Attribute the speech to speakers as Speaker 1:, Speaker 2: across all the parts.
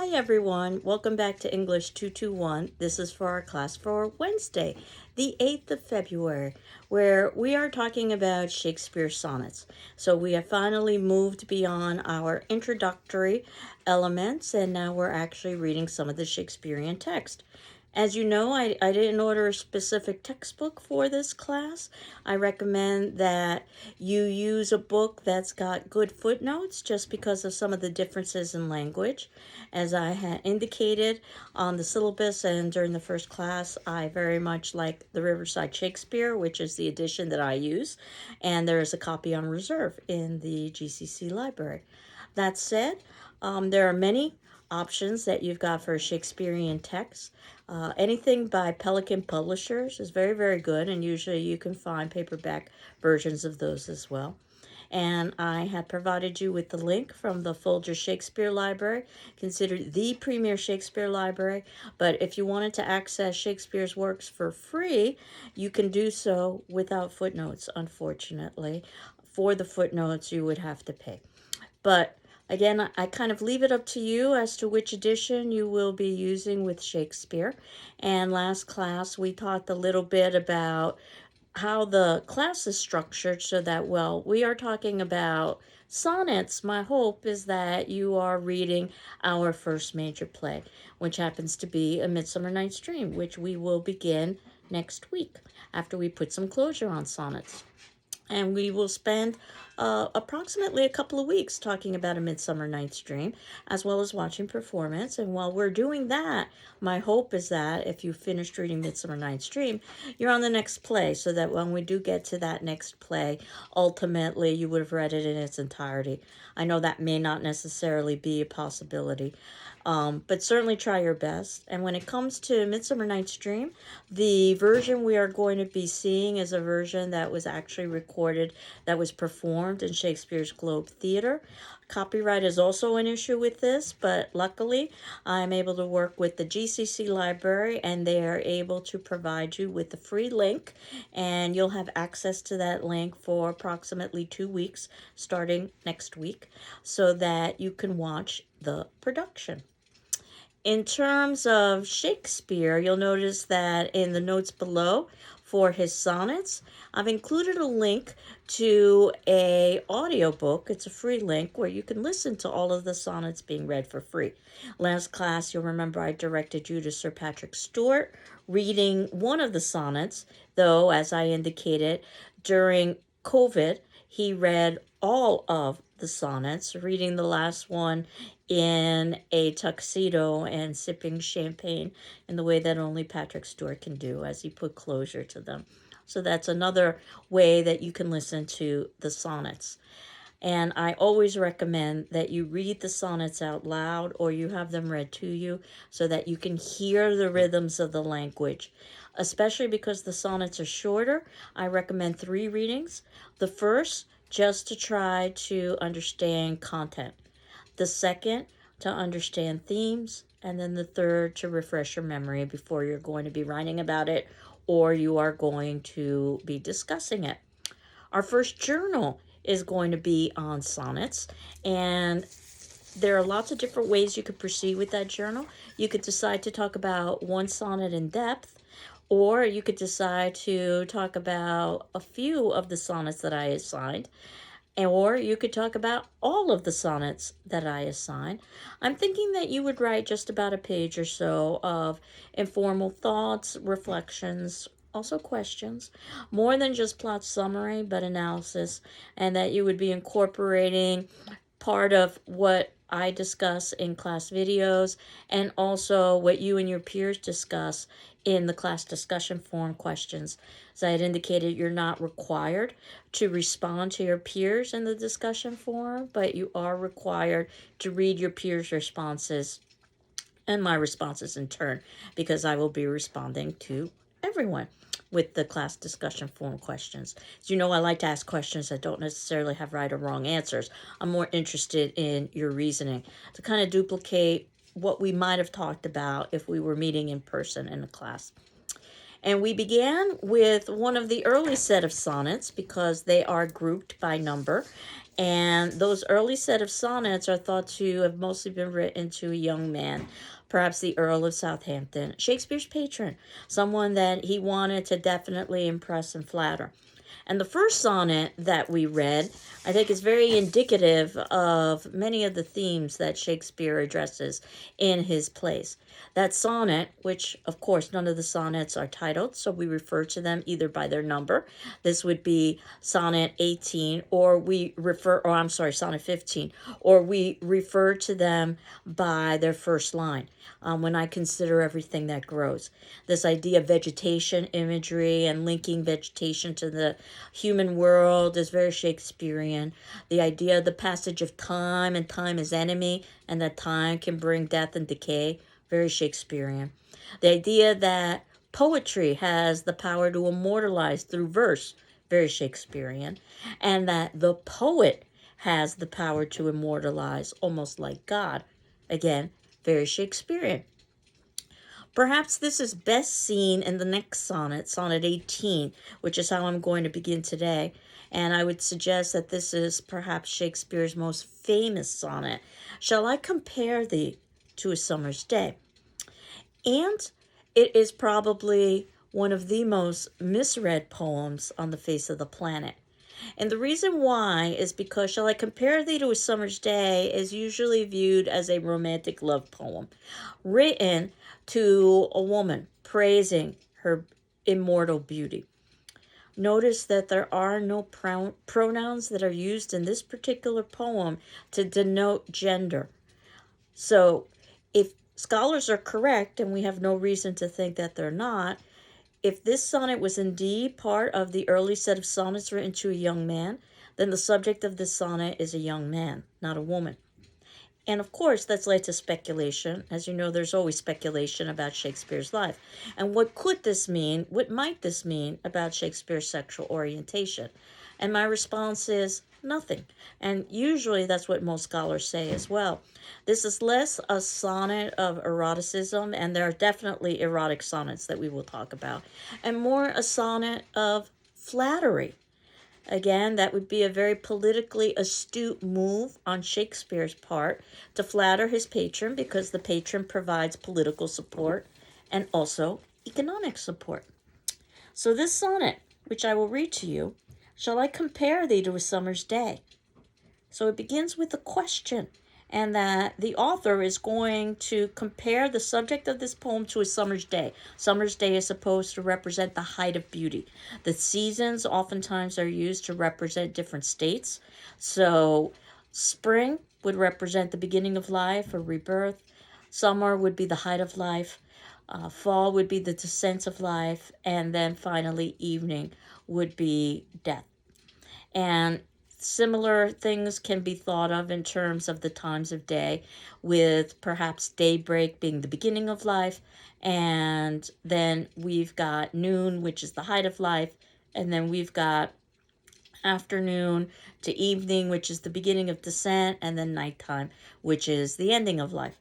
Speaker 1: Hi everyone, welcome back to English 221. This is for our class for Wednesday, the 8th of February, where we are talking about Shakespeare sonnets. So we have finally moved beyond our introductory elements and now we're actually reading some of the Shakespearean text. As you know, I didn't order a specific textbook for this class. I recommend that you use a book that's got good footnotes just because of some of the differences in language. As I had indicated on the syllabus and during the first class, I very much like the Riverside Shakespeare, which is the edition that I use, and there is a copy on reserve in the GCC library. That said, there are many options that you've got for Shakespearean text. Anything by Pelican Publishers is very, very good, and usually you can find paperback versions of those as well. And I had provided you with the link from the Folger Shakespeare Library, considered the premier Shakespeare library. But if you wanted to access Shakespeare's works for free, you can do so without footnotes, unfortunately. For the footnotes, you would have to pay. But again, I kind of leave it up to you as to which edition you will be using with Shakespeare. And last class, we talked a little bit about how the class is structured so that, well, we are talking about sonnets. My hope is that you are reading our first major play, which happens to be A Midsummer Night's Dream, which we will begin next week after we put some closure on sonnets. And we will spend approximately a couple of weeks talking about A Midsummer Night's Dream, as well as watching performance. And while we're doing that, my hope is that if you finished reading Midsummer Night's Dream, you're on the next play, so that when we do get to that next play, ultimately you would have read it in its entirety. I know that may not necessarily be a possibility, but certainly try your best. And when it comes to Midsummer Night's Dream, the version we are going to be seeing is a version that was actually recorded, that was performed in Shakespeare's Globe Theatre. Copyright is also an issue with this, but luckily I'm able to work with the GCC library and they are able to provide you with a free link, and you'll have access to that link for approximately 2 weeks starting next week so that you can watch the production. In terms of Shakespeare, you'll notice that in the notes below for his sonnets, I've included a link to a audiobook. It's a free link where you can listen to all of the sonnets being read for free. Last class, you'll remember I directed you to Sir Patrick Stewart reading one of the sonnets, though, as I indicated, during COVID, he read all of the sonnets, reading the last one in a tuxedo and sipping champagne in the way that only Patrick Stewart can do as he put closure to them. So that's another way that you can listen to the sonnets. And I always recommend that you read the sonnets out loud or you have them read to you so that you can hear the rhythms of the language. Especially because the sonnets are shorter, I recommend 3 readings. The first, just to try to understand content. The second, to understand themes. And then the third, to refresh your memory before you're going to be writing about it or you are going to be discussing it. Our first journal is going to be on sonnets, and there are lots of different ways you could proceed with that journal. You could decide to talk about one sonnet in depth, or you could decide to talk about a few of the sonnets that I assigned, or you could talk about all of the sonnets that I assign. I'm thinking that you would write just about a page or so of informal thoughts, reflections, also questions, more than just plot summary, but analysis, and that you would be incorporating part of what I discuss in class videos and also what you and your peers discuss in the class discussion forum questions. As I had indicated, you're not required to respond to your peers in the discussion forum, but you are required to read your peers' responses and my responses in turn, because I will be responding to everyone with the class discussion forum questions. As you know, I like to ask questions that don't necessarily have right or wrong answers. I'm more interested in your reasoning to kind of duplicate what we might have talked about if we were meeting in person in a class. And we began with one of the early set of sonnets because they are grouped by number. And those early set of sonnets are thought to have mostly been written to a young man, perhaps the Earl of Southampton, Shakespeare's patron, someone that he wanted to definitely impress and flatter. And the first sonnet that we read, I think, is very indicative of many of the themes that Shakespeare addresses in his plays. That sonnet, which of course none of the sonnets are titled, so we refer to them either by their number. This would be sonnet 18, sonnet 15, or we refer to them by their first line. When I consider everything that grows. This idea of vegetation imagery and linking vegetation to the human world is very Shakespearean. The idea of the passage of time and time is enemy, and that time can bring death and decay, very Shakespearean. The idea that poetry has the power to immortalize through verse, very Shakespearean, and that the poet has the power to immortalize, almost like God, again, very Shakespearean. Perhaps this is best seen in the next sonnet, Sonnet 18, which is how I'm going to begin today. And I would suggest that this is perhaps Shakespeare's most famous sonnet. Shall I compare thee to a summer's day? And it is probably one of the most misread poems on the face of the planet. And the reason why is because Shall I Compare Thee to a Summer's Day is usually viewed as a romantic love poem written to a woman praising her immortal beauty. Notice that there are no pronouns that are used in this particular poem to denote gender. So if scholars are correct, and we have no reason to think that they're not, if this sonnet was indeed part of the early set of sonnets written to a young man, then the subject of this sonnet is a young man, not a woman. And of course, that's led to speculation. As you know, there's always speculation about Shakespeare's life. And what could this mean? What might this mean about Shakespeare's sexual orientation? And my response is nothing. And usually that's what most scholars say as well. This is less a sonnet of eroticism, and there are definitely erotic sonnets that we will talk about, and more a sonnet of flattery. Again, that would be a very politically astute move on Shakespeare's part to flatter his patron, because the patron provides political support and also economic support. So this sonnet, which I will read to you, Shall I compare thee to a summer's day? So it begins with a question, and that the author is going to compare the subject of this poem to a summer's day. Summer's day is supposed to represent the height of beauty. The seasons oftentimes are used to represent different states. So spring would represent the beginning of life or rebirth. Summer would be the height of life. Fall would be the descent of life. And then finally, evening would be death. And similar things can be thought of in terms of the times of day, with perhaps daybreak being the beginning of life, and then we've got noon, which is the height of life, and then we've got afternoon to evening, which is the beginning of descent, and then nighttime, which is the ending of life.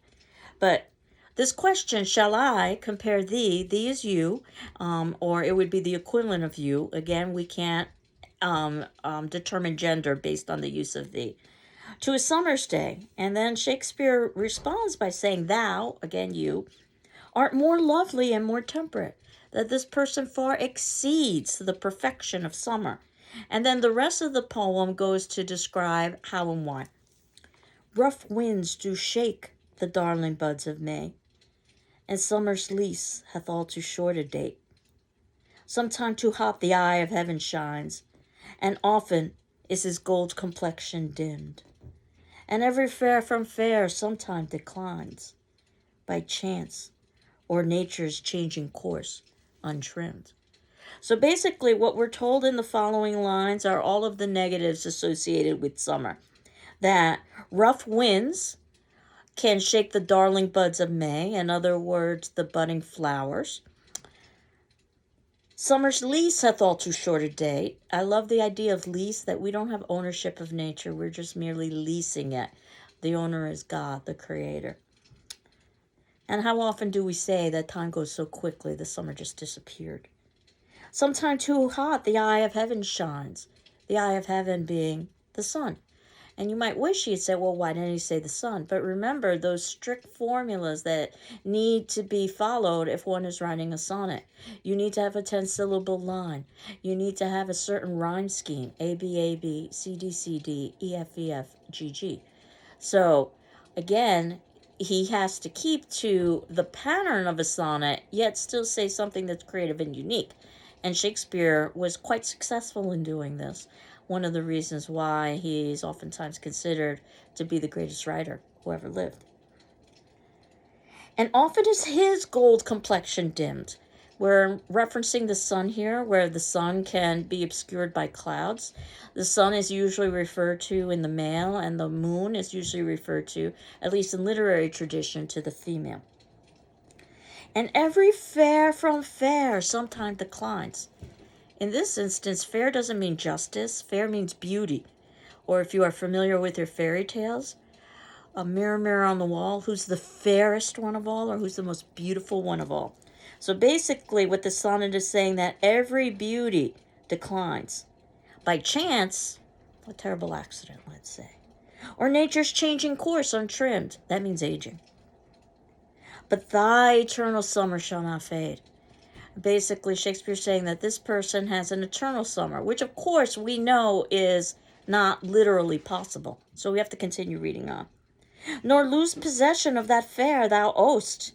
Speaker 1: But this question, shall I compare thee, thee is you, or it would be the equivalent of you. Again, we can't determine gender based on the use of thee, to a summer's day. And then Shakespeare responds by saying, thou, again you, art more lovely and more temperate, that this person far exceeds the perfection of summer. And then the rest of the poem goes to describe how and why. Rough winds do shake the darling buds of May, and summer's lease hath all too short a date. Sometime too hot the eye of heaven shines, and often is his gold complexion dimmed. And every fair from fair sometime declines, by chance or nature's changing course untrimmed. So basically what we're told in the following lines are all of the negatives associated with summer. That rough winds can shake the darling buds of May, in other words, the budding flowers. Summer's lease hath all too short a date. I love the idea of lease, that we don't have ownership of nature. We're just merely leasing it. The owner is God, the creator. And how often do we say that time goes so quickly, the summer just disappeared? Sometime too hot, the eye of heaven shines. The eye of heaven being the sun. And you might wish he'd say, well, why didn't he say the sun? But remember those strict formulas that need to be followed if one is writing a sonnet. You need to have a 10-syllable line. You need to have a certain rhyme scheme, A, B, A, B, C, D, C, D, E, F, E, F, G, G. So, again, he has to keep to the pattern of a sonnet, yet still say something that's creative and unique. And Shakespeare was quite successful in doing this. One of the reasons why he's oftentimes considered to be the greatest writer who ever lived. And often is his gold complexion dimmed. We're referencing the sun here, where the sun can be obscured by clouds. The sun is usually referred to in the male, and the moon is usually referred to, at least in literary tradition, to the female. And every fair from fair sometime declines. In this instance, fair doesn't mean justice. Fair means beauty. Or if you are familiar with your fairy tales, a mirror, mirror on the wall, who's the fairest one of all, or who's the most beautiful one of all. So basically what the sonnet is saying, that every beauty declines. By chance, a terrible accident, let's say. Or nature's changing course untrimmed. That means aging. But thy eternal summer shall not fade. Basically, Shakespeare's saying that this person has an eternal summer, which of course we know is not literally possible. So we have to continue reading on. Nor lose possession of that fair thou owest.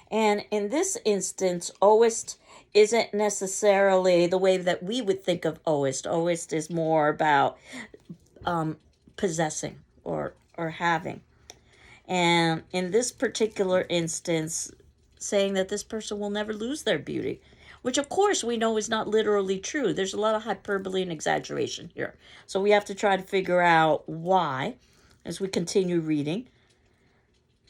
Speaker 1: And in this instance, owest isn't necessarily the way that we would think of owest. Owest is more about possessing or having. And in this particular instance, saying that this person will never lose their beauty, which of course we know is not literally true. There's a lot of hyperbole and exaggeration here. So we have to try to figure out why as we continue reading.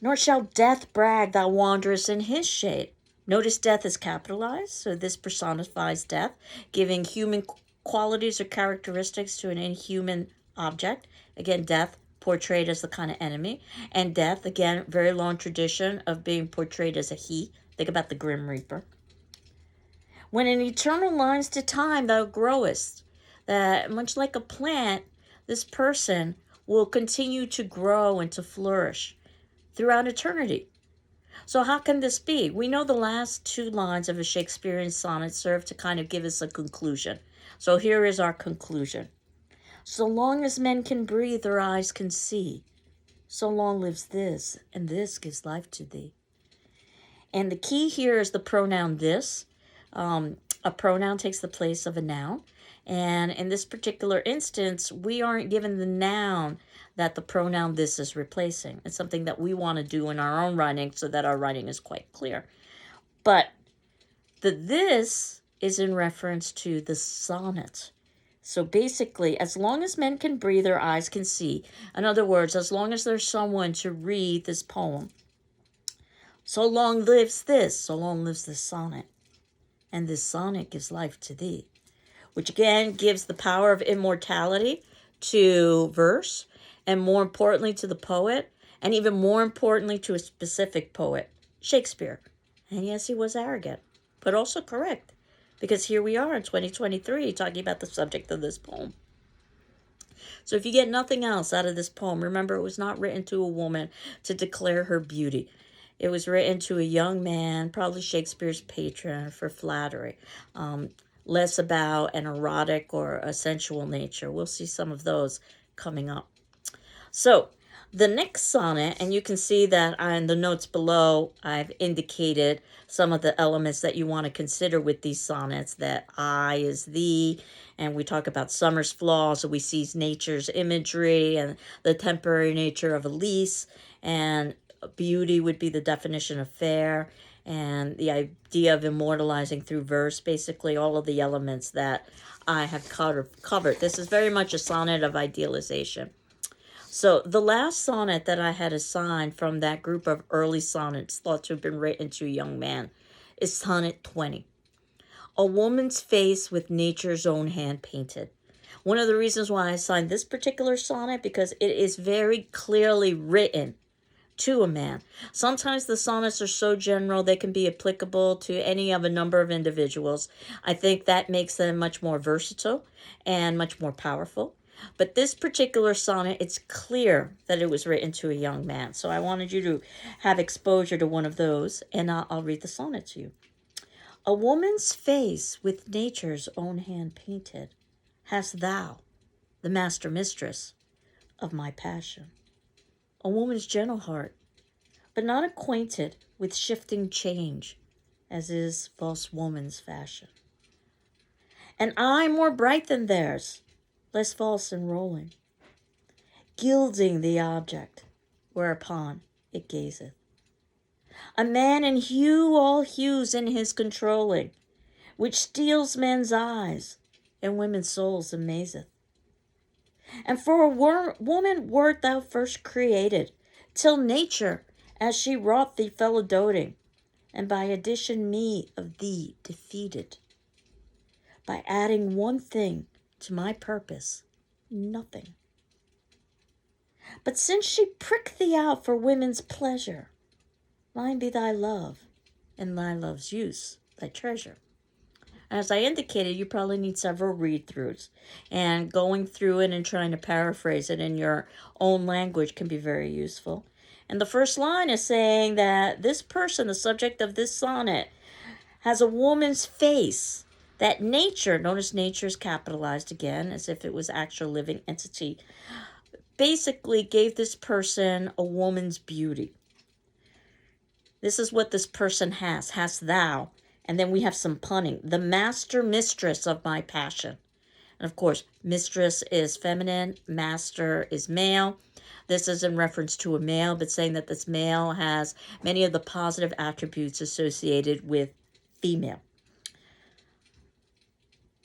Speaker 1: Nor shall death brag thou wanderest in his shade. Notice death is capitalized, so this personifies death, giving human qualities or characteristics to an inhuman object. Again, death portrayed as the kind of enemy. And death, again, very long tradition of being portrayed as a he. Think about the Grim Reaper. When in eternal lines to time thou growest, that much like a plant, this person will continue to grow and to flourish throughout eternity. So how can this be? We know the last two lines of a Shakespearean sonnet serve to kind of give us a conclusion. So here is our conclusion. So long as men can breathe, their eyes can see. So long lives this, and this gives life to thee. And the key here is the pronoun this. A pronoun takes the place of a noun. And in this particular instance, we aren't given the noun that the pronoun this is replacing. It's something that we want to do in our own writing so that our writing is quite clear. But the this is in reference to the sonnet. So basically, as long as men can breathe, their eyes can see. In other words, as long as there's someone to read this poem, so long lives this, so long lives this sonnet. And this sonnet gives life to thee, which again gives the power of immortality to verse, and more importantly to the poet, and even more importantly to a specific poet, Shakespeare. And yes, he was arrogant, but also correct, because here we are in 2023 talking about the subject of this poem. So if you get nothing else out of this poem, remember it was not written to a woman to declare her beauty. It was written to a young man, probably Shakespeare's patron, for flattery. Less about an erotic or a sensual nature. We'll see some of those coming up. So the next sonnet, and you can see that in the notes below, I've indicated some of the elements that you want to consider with these sonnets, that I is thee, and we talk about summer's flaw, so we see nature's imagery and the temporary nature of Elise, and beauty would be the definition of fair, and the idea of immortalizing through verse, basically all of the elements that I have covered. This is very much a sonnet of idealization. So the last sonnet that I had assigned from that group of early sonnets thought to have been written to a young man is Sonnet 20. A woman's face with nature's own hand painted. One of the reasons why I assigned this particular sonnet, because it is very clearly written to a man. Sometimes the sonnets are so general they can be applicable to any of a number of individuals. I think that makes them much more versatile and much more powerful. But this particular sonnet, it's clear that it was written to a young man. So I wanted you to have exposure to one of those, and I'll read the sonnet to you. A woman's face with nature's own hand painted, hast thou, the master mistress of my passion. A woman's gentle heart, but not acquainted with shifting change, as is false woman's fashion. An eye more bright than theirs, less false and rolling, gilding the object whereupon it gazeth. A man in hue all hues in his controlling, which steals men's eyes and women's souls amazeth. And for a woman wert thou first created, till nature, as she wrought thee, fell a doting, and by addition me of thee defeated. By adding one thing to my purpose, nothing. But since she pricked thee out for women's pleasure, mine be thy love, and thy love's use thy treasure. As I indicated, you probably need several read-throughs, and going through it and trying to paraphrase it in your own language can be very useful. And the first line is saying that this person, the subject of this sonnet, has a woman's face. That nature, notice nature is capitalized again, as if it was actual living entity, basically gave this person a woman's beauty. This is what this person has. Hast thou. And then we have some punning. The master mistress of my passion. And of course, mistress is feminine. Master is male. This is in reference to a male, but saying that this male has many of the positive attributes associated with female.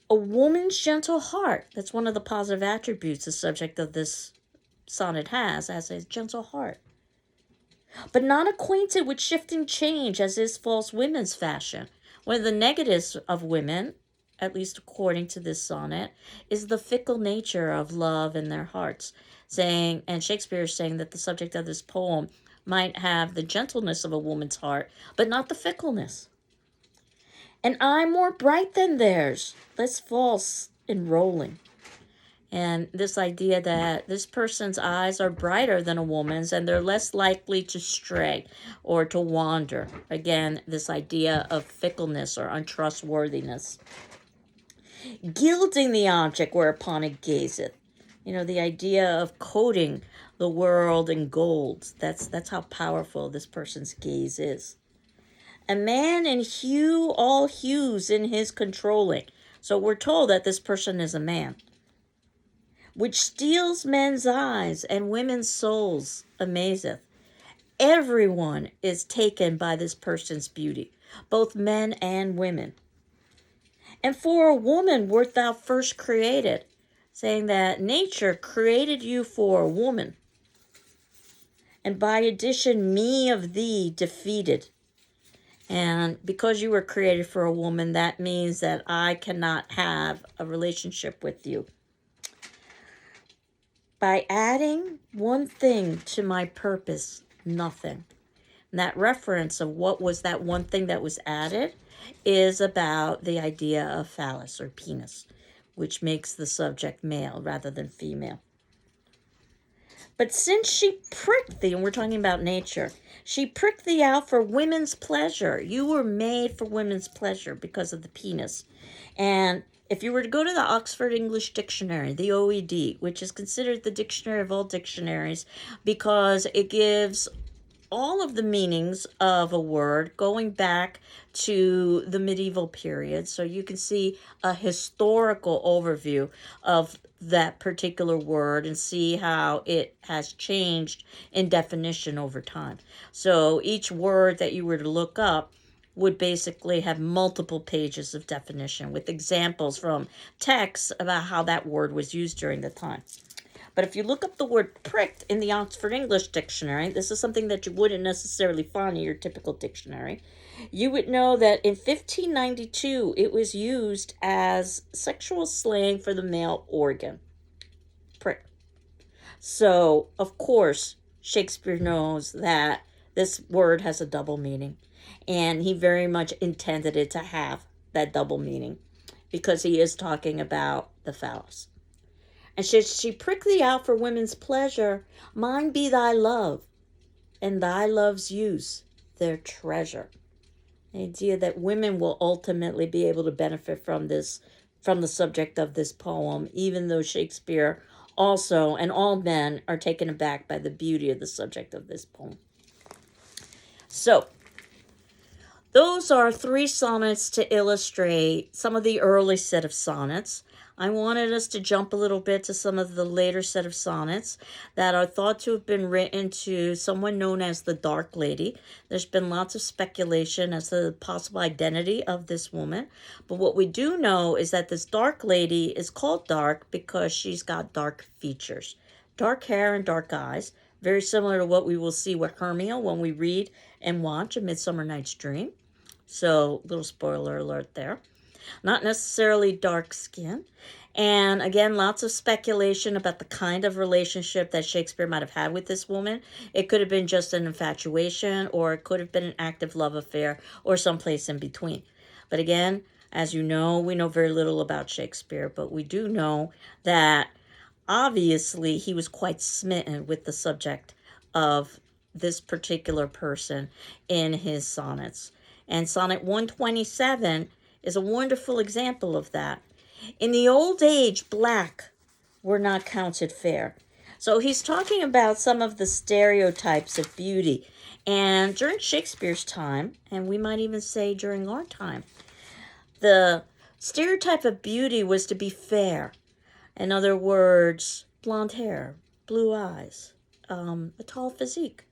Speaker 1: A woman's gentle heart. That's one of the positive attributes the subject of this sonnet has, as a gentle heart. But not acquainted with shifting change, as is false women's fashion. One of the negatives of women, at least according to this sonnet, is the fickle nature of love in their hearts. Saying, and Shakespeare is saying that the subject of this poem might have the gentleness of a woman's heart, but not the fickleness. An eye more bright than theirs, less false and rolling. And this idea that this person's eyes are brighter than a woman's and they're less likely to stray or to wander. Again, this idea of fickleness or untrustworthiness. Gilding the object whereupon it gazeth. You know, the idea of coating the world in gold. That's how powerful this person's gaze is. A man in hue all hues in his controlling. So we're told that this person is a man. Which steals men's eyes and women's souls amazeth. Everyone is taken by this person's beauty, both men and women. And for a woman wert thou first created, saying that nature created you for a woman. And by addition me of thee defeated. And because you were created for a woman, that means that I cannot have a relationship with you. By adding one thing to my purpose, nothing. And that reference of what was that one thing that was added is about the idea of phallus or penis, which makes the subject male rather than female. But since she pricked thee, and we're talking about nature, she pricked thee out for women's pleasure. You were made for women's pleasure because of the penis. And if you were to go to the Oxford English Dictionary, the OED, which is considered the dictionary of all dictionaries because it gives all of the meanings of a word going back to the medieval period. So you can see a historical overview of that particular word and see how it has changed in definition over time. So each word that you were to look up would basically have multiple pages of definition with examples from texts about how that word was used during the time. But if you look up the word pricked in the Oxford English Dictionary, this is something that you wouldn't necessarily find in your typical dictionary, you would know that in 1592 it was used as sexual slang for the male organ. Prick. So, of course, Shakespeare knows that this word has a double meaning. And he very much intended it to have that double meaning because he is talking about the phallus. And should she prick thee out for women's pleasure, mine be thy love, and thy love's use their treasure. The idea that women will ultimately be able to benefit from this, from the subject of this poem, even though Shakespeare also, and all men, are taken aback by the beauty of the subject of this poem. So, those are 3 sonnets to illustrate some of the early set of sonnets. I wanted us to jump a little bit to some of the later set of sonnets that are thought to have been written to someone known as the Dark Lady. There's been lots of speculation as to the possible identity of this woman, but what we do know is that this Dark Lady is called dark because she's got dark features, dark hair and dark eyes, very similar to what we will see with Hermia when we read and watch A Midsummer Night's Dream. So, little spoiler alert there. Not necessarily dark skin. And again, lots of speculation about the kind of relationship that Shakespeare might have had with this woman. It could have been just an infatuation, or it could have been an active love affair, or someplace in between. But again, as you know, we know very little about Shakespeare, but we do know that obviously he was quite smitten with the subject of this particular person in his sonnets. And Sonnet 127 is a wonderful example of that. In the old age, black were not counted fair. So he's talking about some of the stereotypes of beauty. And during Shakespeare's time, and we might even say during our time, the stereotype of beauty was to be fair. In other words, blonde hair, blue eyes, a tall physique.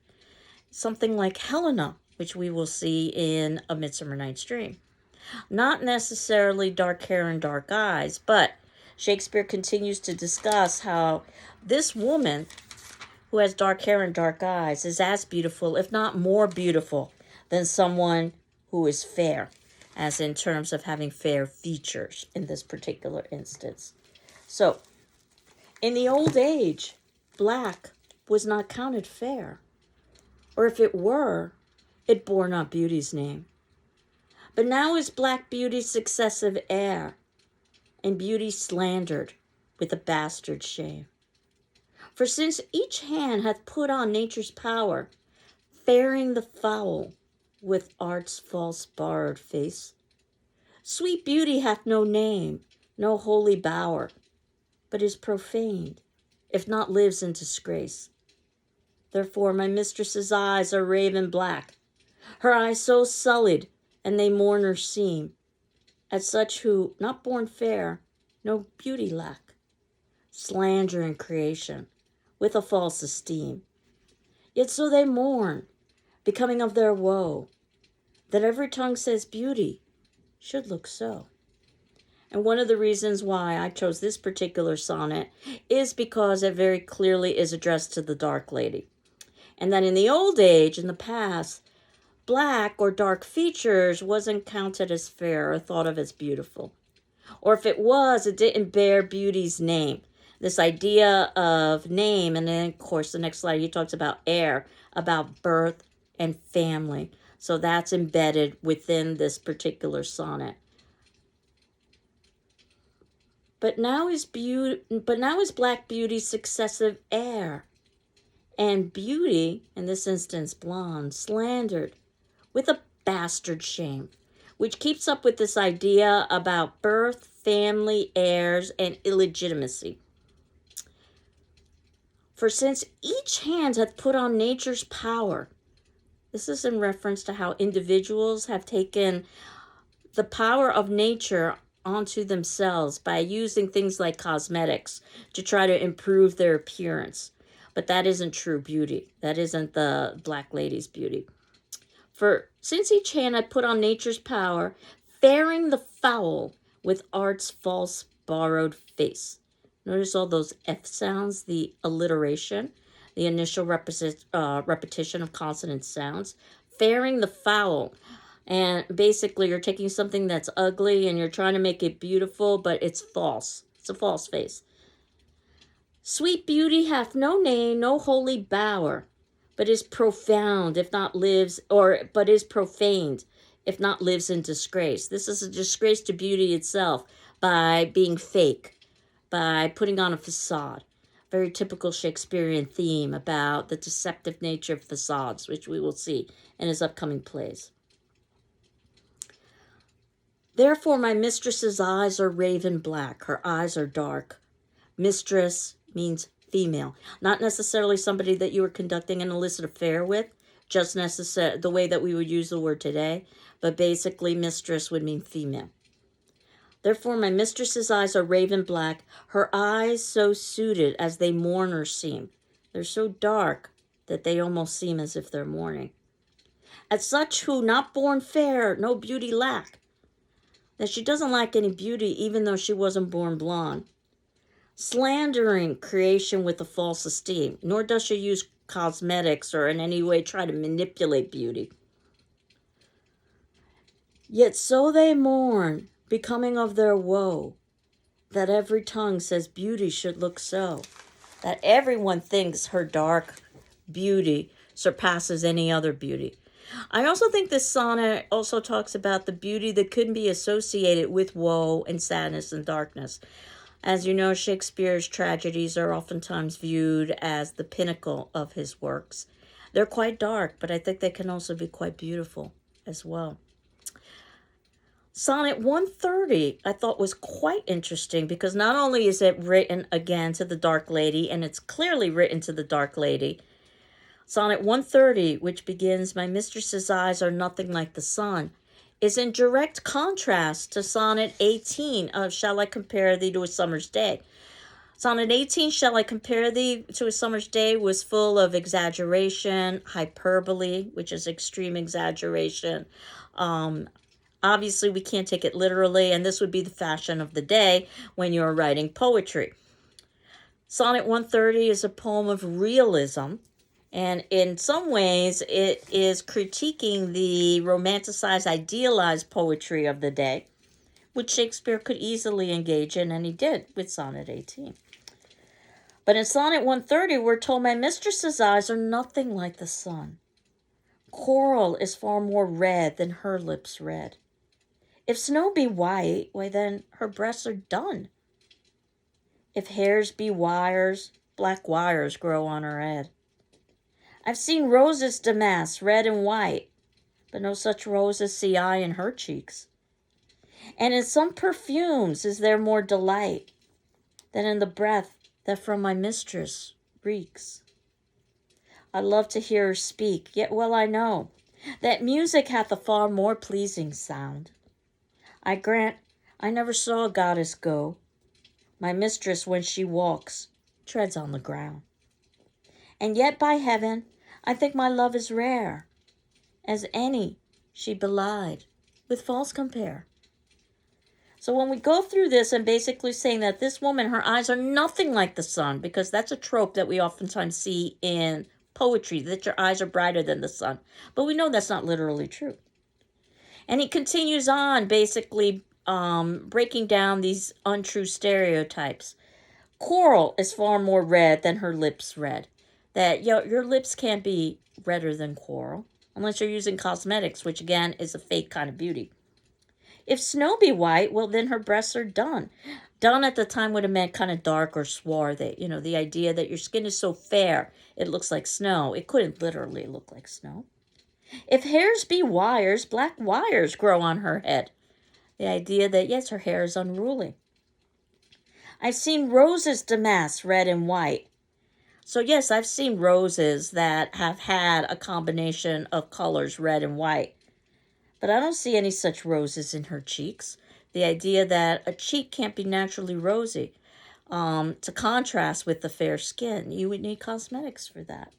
Speaker 1: Something like Helena, which we will see in A Midsummer Night's Dream. Not necessarily dark hair and dark eyes, but Shakespeare continues to discuss how this woman who has dark hair and dark eyes is as beautiful, if not more beautiful, than someone who is fair, as in terms of having fair features in this particular instance. So, in the old age, black was not counted fair, or if it were, it bore not beauty's name. But now is black beauty's successive heir, and beauty slandered with a bastard shame. For since each hand hath put on nature's power, fairing the foul with art's false borrowed face, sweet beauty hath no name, no holy bower, but is profaned, if not lives in disgrace. Therefore my mistress's eyes are raven black, her eyes so sullied, and they mourners seem, as such who, not born fair, no beauty lack, slander in creation, with a false esteem. Yet so they mourn, becoming of their woe, that every tongue says beauty should look so. And one of the reasons why I chose this particular sonnet is because it very clearly is addressed to the Dark Lady. And that in the old age, in the past, black or dark features wasn't counted as fair or thought of as beautiful. Or if it was, it didn't bear beauty's name. This idea of name, and then of course the next slide he talks about heir, about birth and family. So that's embedded within this particular sonnet. But now is black beauty's successive heir, and beauty, in this instance blonde, slandered with a bastard shame, which keeps up with this idea about birth, family, heirs, and illegitimacy. For since each hand hath put on nature's power, this is in reference to how individuals have taken the power of nature onto themselves by using things like cosmetics to try to improve their appearance. But that isn't true beauty. That isn't the Black Lady's beauty. For since each hand had put on nature's power, fairing the foul with art's false borrowed face. Notice all those F sounds, the alliteration, the initial repetition of consonant sounds. Fairing the foul. And basically you're taking something that's ugly and you're trying to make it beautiful, but it's false. It's a false face. Sweet beauty hath no name, no holy bower, but is profound, if not lives, but is profaned, if not lives in disgrace. This is a disgrace to beauty itself by being fake, by putting on a facade. Very typical Shakespearean theme about the deceptive nature of facades, which we will see in his upcoming plays. Therefore, my mistress's eyes are raven black. Her eyes are dark. Mistress means female, not necessarily somebody that you were conducting an illicit affair with, just the way that we would use the word today, but basically mistress would mean female. Therefore, my mistress's eyes are raven black, her eyes so suited as they mourners seem. They're so dark that they almost seem as if they're mourning. At such who, not born fair, no beauty lack. That she doesn't lack any beauty, even though she wasn't born blonde. Slandering creation with a false esteem, nor does she use cosmetics or in any way try to manipulate beauty. Yet so they mourn, becoming of their woe, that every tongue says beauty should look so, that everyone thinks her dark beauty surpasses any other beauty. I also think this sonnet also talks about the beauty that could be associated with woe and sadness and darkness. As you know, Shakespeare's tragedies are oftentimes viewed as the pinnacle of his works. They're quite dark, but I think they can also be quite beautiful as well. Sonnet 130 I thought was quite interesting because not only is it written again to the Dark Lady, and it's clearly written to the Dark Lady, Sonnet 130, which begins, my mistress's eyes are nothing like the sun, is in direct contrast to Sonnet 18 of Shall I Compare Thee to a Summer's Day. Sonnet 18, Shall I Compare Thee to a Summer's Day, was full of exaggeration, hyperbole, which is extreme exaggeration. Obviously, we can't take it literally, and this would be the fashion of the day when you're writing poetry. Sonnet 130 is a poem of realism. And in some ways, it is critiquing the romanticized, idealized poetry of the day, which Shakespeare could easily engage in, and he did with Sonnet 18. But in Sonnet 130, we're told, my mistress's eyes are nothing like the sun. Coral is far more red than her lips red. If snow be white, why then her breasts are dun. If hairs be wires, black wires grow on her head. I've seen roses damask, red and white, but no such roses see I in her cheeks. And in some perfumes is there more delight than in the breath that from my mistress reeks. I love to hear her speak, yet well I know that music hath a far more pleasing sound. I grant I never saw a goddess go. My mistress, when she walks, treads on the ground. And yet, by heaven, I think my love is rare, as any she belied with false compare. So when we go through this and basically saying that this woman, her eyes are nothing like the sun, because that's a trope that we oftentimes see in poetry, that your eyes are brighter than the sun. But we know that's not literally true. And he continues on basically breaking down these untrue stereotypes. Coral is far more red than her lips red. That your lips can't be redder than coral unless you're using cosmetics, which again is a fake kind of beauty. If snow be white, well then her breasts are dun. Dun at the time would have meant kind of dark or swarthy. You know, the idea that your skin is so fair it looks like snow. It couldn't literally look like snow. If hairs be wires, black wires grow on her head. The idea that yes, her hair is unruly. I've seen roses damask, red and white. So yes, I've seen roses that have had a combination of colors, red and white. But I don't see any such roses in her cheeks. The idea that a cheek can't be naturally rosy. To contrast with the fair skin, you would need cosmetics for that.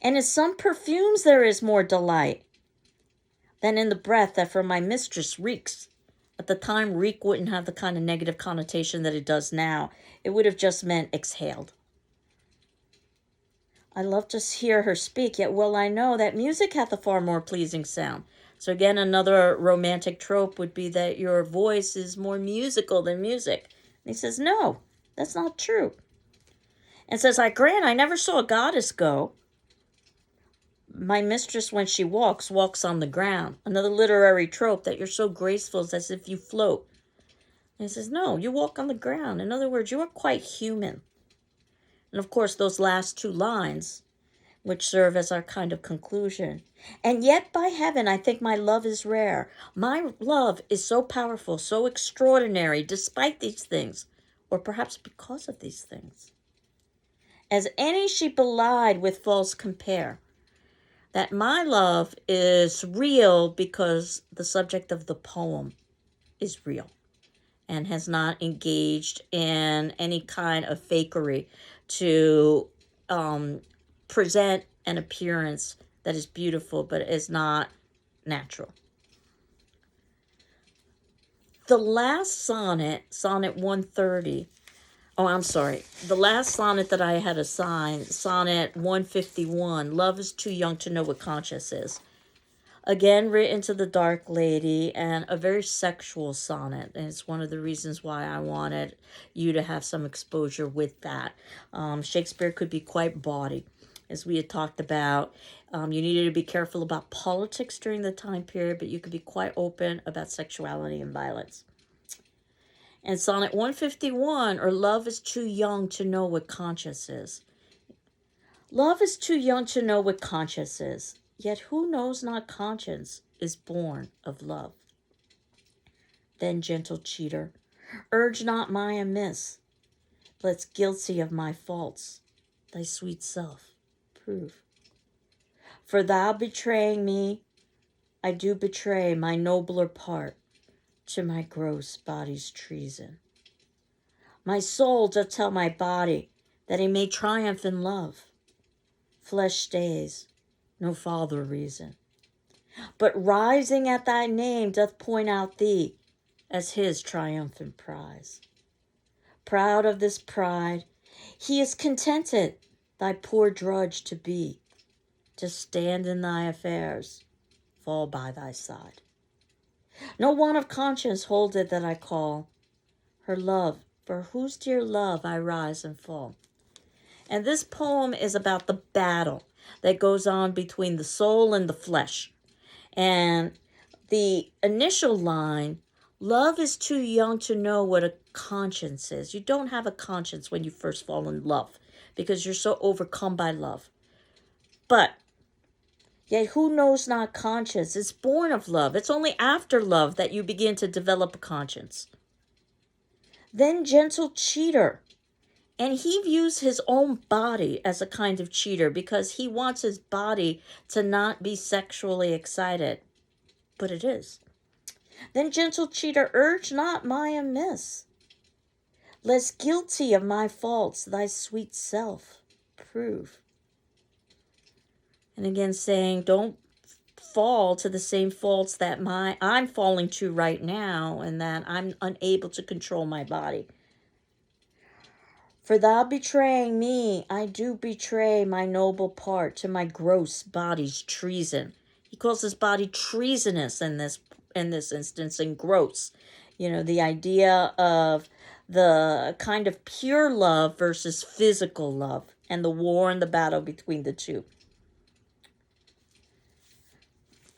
Speaker 1: And in some perfumes there is more delight than in the breath that from my mistress reeks. At the time, reek wouldn't have the kind of negative connotation that it does now. It would have just meant exhaled. I love to hear her speak, yet well I know that music hath a far more pleasing sound. So again, another romantic trope would be that your voice is more musical than music. And he says, no, that's not true. And says, I grant I never saw a goddess go. My mistress, when she walks, walks on the ground. Another literary trope that you're so graceful, it's as if you float. And he says, no, you walk on the ground. In other words, you are quite human. And of course, those last two lines, which serve as our kind of conclusion. And yet, by heaven, I think my love is rare. My love is so powerful, so extraordinary, despite these things, or perhaps because of these things. As any she belied with false compare, that my love is real because the subject of the poem is real and has not engaged in any kind of fakery to present an appearance that is beautiful but is not natural. The last sonnet, Sonnet 130, the last sonnet that I had assigned, Sonnet 151, Love is Too Young to Know What Conscience Is. Again, written to the Dark Lady, and a very sexual sonnet. And it's one of the reasons why I wanted you to have some exposure with that. Shakespeare could be quite bawdy, as we had talked about. You needed to be careful about politics during the time period, but you could be quite open about sexuality and violence. And Sonnet 151, or Love is Too Young to Know What Conscience Is. Love is too young to know what conscience is. Yet who knows not conscience is born of love. Then, gentle cheater, urge not my amiss. Let's guilty of my faults, thy sweet self prove. For thou betraying me, I do betray my nobler part to my gross body's treason. My soul doth tell my body that he may triumph in love. Flesh stays, no farther reason, but rising at thy name doth point out thee as his triumphant prize. Proud of this pride, he is contented thy poor drudge to be, to stand in thy affairs, fall by thy side. No one of conscience holdeth that I call her love, for whose dear love I rise and fall. And this poem is about the battle that goes on between the soul and the flesh. And the initial line, love is too young to know what a conscience is. You don't have a conscience when you first fall in love because you're so overcome by love. But yet who knows not conscience is born of love. It's only after love that you begin to develop a conscience. Then, gentle cheater. And he views his own body as a kind of cheater because he wants his body to not be sexually excited. But it is. Then, gentle cheater, urge not my amiss. Less guilty of my faults, thy sweet self prove. And again saying, don't fall to the same faults that I'm falling to right now, and that I'm unable to control my body. For thou betraying me, I do betray my noble part to my gross body's treason. He calls his body treasonous in this instance, and gross. You know, the idea of the kind of pure love versus physical love, and the war and the battle between the two.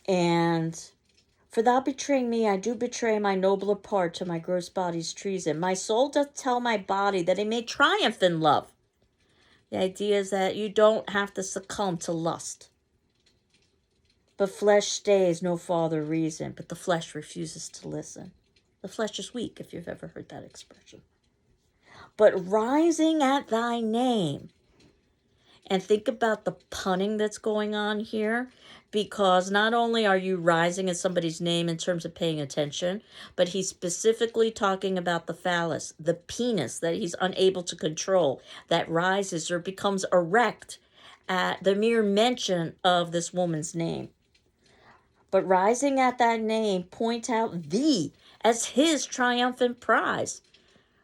Speaker 1: And for thou betraying me, I do betray my nobler part to my gross body's treason. My soul doth tell my body that it may triumph in love. The idea is that you don't have to succumb to lust. But flesh stays, no farther reason. But the flesh refuses to listen. The flesh is weak, if you've ever heard that expression. But rising at thy name. And think about the punning that's going on here, because not only are you rising in somebody's name in terms of paying attention, but he's specifically talking about the phallus, the penis that he's unable to control, that rises or becomes erect at the mere mention of this woman's name. But rising at that name, point out thee as his triumphant prize.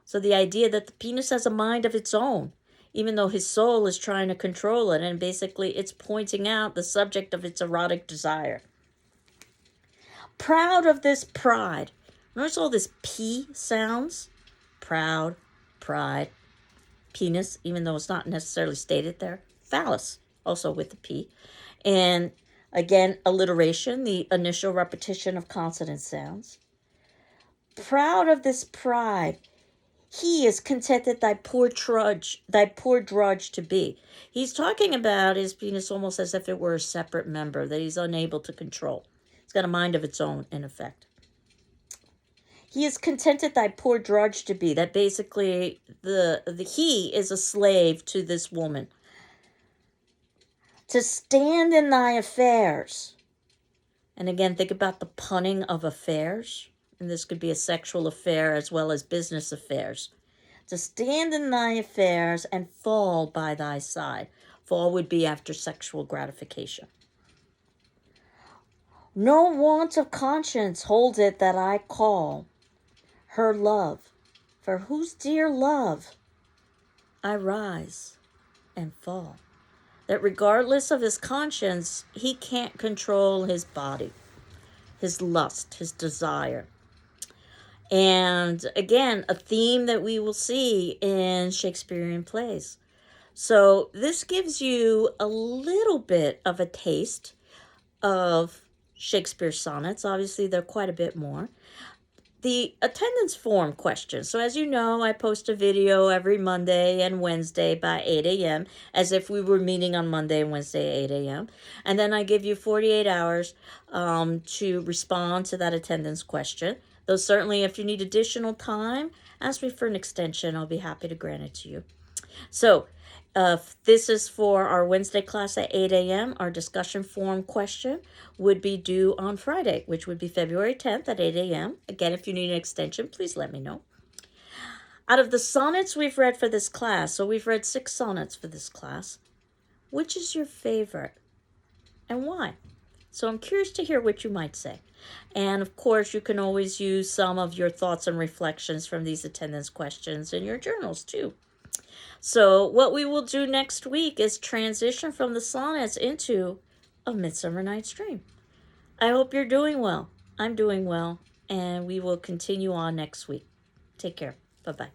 Speaker 1: So the idea that the penis has a mind of its own, even though his soul is trying to control it, and basically it's pointing out the subject of its erotic desire. Proud of this pride. Notice all this P sounds. Proud, pride, penis, even though it's not necessarily stated there. Phallus, also with the P. And again, alliteration, the initial repetition of consonant sounds. proud of this pride. He is contented thy poor drudge to be. He's talking about his penis almost as if it were a separate member that he's unable to control. It's got a mind of its own, in effect. He is contented thy poor drudge to be. That basically the he is a slave to this woman. To stand in thy affairs. And again, think about the punning of affairs. And this could be a sexual affair as well as business affairs. To stand in thy affairs and fall by thy side. Fall would be after sexual gratification. No want of conscience holds it that I call her love. For whose dear love I rise and fall. That regardless of his conscience, he can't control his body, his lust, his desire. And again, a theme that we will see in Shakespearean plays. So this gives you a little bit of a taste of Shakespeare's sonnets. Obviously, there are quite a bit more. The attendance form question. So as you know, I post a video every Monday and Wednesday by 8 a.m. as if we were meeting on Monday and Wednesday at 8 a.m. And then I give you 48 hours to respond to that attendance question. Though certainly if you need additional time, ask me for an extension. I'll be happy to grant it to you. So this is for our Wednesday class at 8 a.m. Our discussion forum question would be due on Friday, which would be February 10th at 8 a.m. Again, if you need an extension, please let me know. Out of the sonnets we've read for this class, so we've read 6 sonnets for this class, which is your favorite and why? So I'm curious to hear what you might say. And of course, you can always use some of your thoughts and reflections from these attendance questions in your journals too. So what we will do next week is transition from the sonnets into A Midsummer Night's Dream. I hope you're doing well. I'm doing well, and we will continue on next week. Take care. Bye-bye.